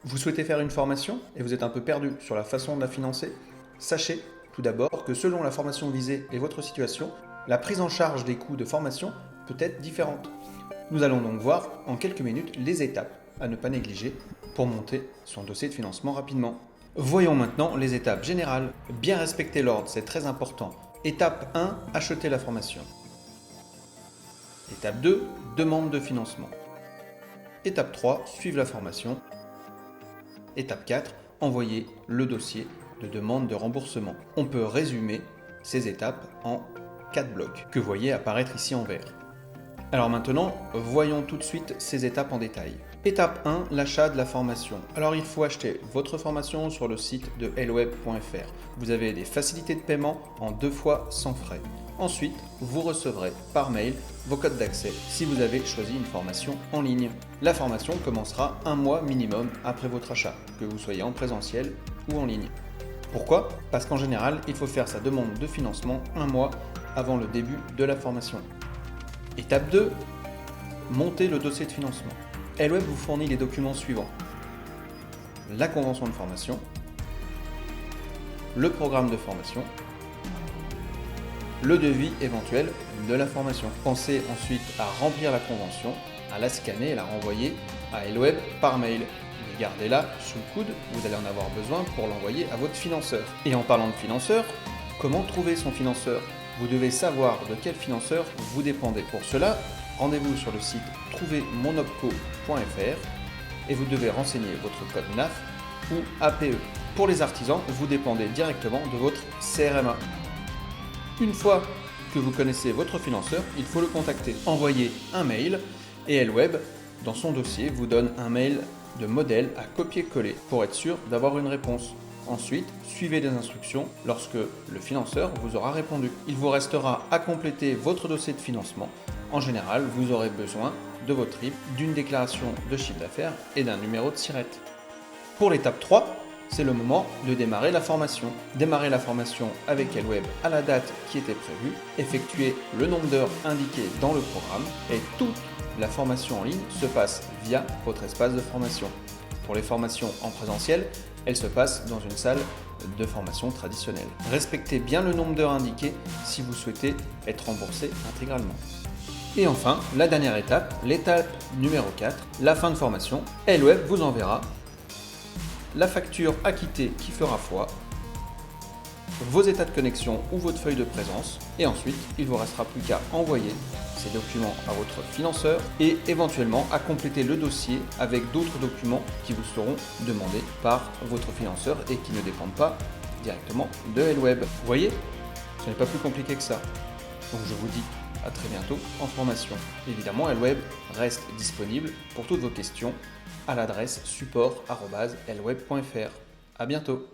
Vous souhaitez faire une formation et vous êtes un peu perdu sur la façon de la financer? Sachez tout d'abord que selon la formation visée et votre situation, la prise en charge des coûts de formation peut être différente. Nous allons donc voir en quelques minutes les étapes à ne pas négliger pour monter son dossier de financement rapidement. Voyons maintenant les étapes générales. Bien respecter l'ordre, c'est très important. Étape 1, acheter la formation. Étape 2, demande de financement. Étape 3, suivre la formation. Étape 4, envoyer le dossier de demande de remboursement. On peut résumer ces étapes en 4 blocs que vous voyez apparaître ici en vert. Alors maintenant, voyons tout de suite ces étapes en détail. Étape 1, l'achat de la formation. Alors il faut acheter votre formation sur le site de helweb.fr. Vous avez des facilités de paiement en 2 fois sans frais. Ensuite, vous recevrez par mail vos codes d'accès si vous avez choisi une formation en ligne. La formation commencera un mois minimum après votre achat, que vous soyez en présentiel ou en ligne. Pourquoi? Parce qu'en général, il faut faire sa demande de financement un mois avant le début de la formation. Étape 2, monter le dossier de financement. Helweb vous fournit les documents suivants: la convention de formation, le programme de formation, le devis éventuel de la formation. Pensez ensuite à remplir la convention, à la scanner et la renvoyer à Helweb par mail. Mais gardez-la sous le coude, vous allez en avoir besoin pour l'envoyer à votre financeur. Et en parlant de financeur, comment trouver son financeur? Vous devez savoir de quel financeur vous dépendez. Pour cela, rendez-vous sur le site trouvermonopco.fr et vous devez renseigner votre code NAF ou APE. Pour les artisans, vous dépendez directement de votre CRMA. Une fois que vous connaissez votre financeur, il faut le contacter. Envoyez un mail et Helweb, dans son dossier, vous donne un mail de modèle à copier-coller pour être sûr d'avoir une réponse. Ensuite, suivez les instructions lorsque le financeur vous aura répondu. Il vous restera à compléter votre dossier de financement. En général, vous aurez besoin de votre RIB, d'une déclaration de chiffre d'affaires et d'un numéro de SIRET. Pour l'étape 3, c'est le moment de démarrer la formation. Démarrer la formation avec Helweb à la date qui était prévue, effectuer le nombre d'heures indiqué dans le programme et toute la formation en ligne se passe via votre espace de formation. Pour les formations en présentiel, elles se passent dans une salle de formation traditionnelle. Respectez bien le nombre d'heures indiquées si vous souhaitez être remboursé intégralement. Et enfin, la dernière étape, l'étape numéro 4, la fin de formation. Helweb vous enverra la facture acquittée qui fera foi, vos états de connexion ou votre feuille de présence, et ensuite il ne vous restera plus qu'à envoyer ces documents à votre financeur et éventuellement à compléter le dossier avec d'autres documents qui vous seront demandés par votre financeur et qui ne dépendent pas directement de Helweb. Vous voyez, ce n'est pas plus compliqué que ça. Donc je vous dis à très bientôt en formation. Évidemment, Helweb reste disponible pour toutes vos questions à l'adresse support@helweb.fr. À bientôt.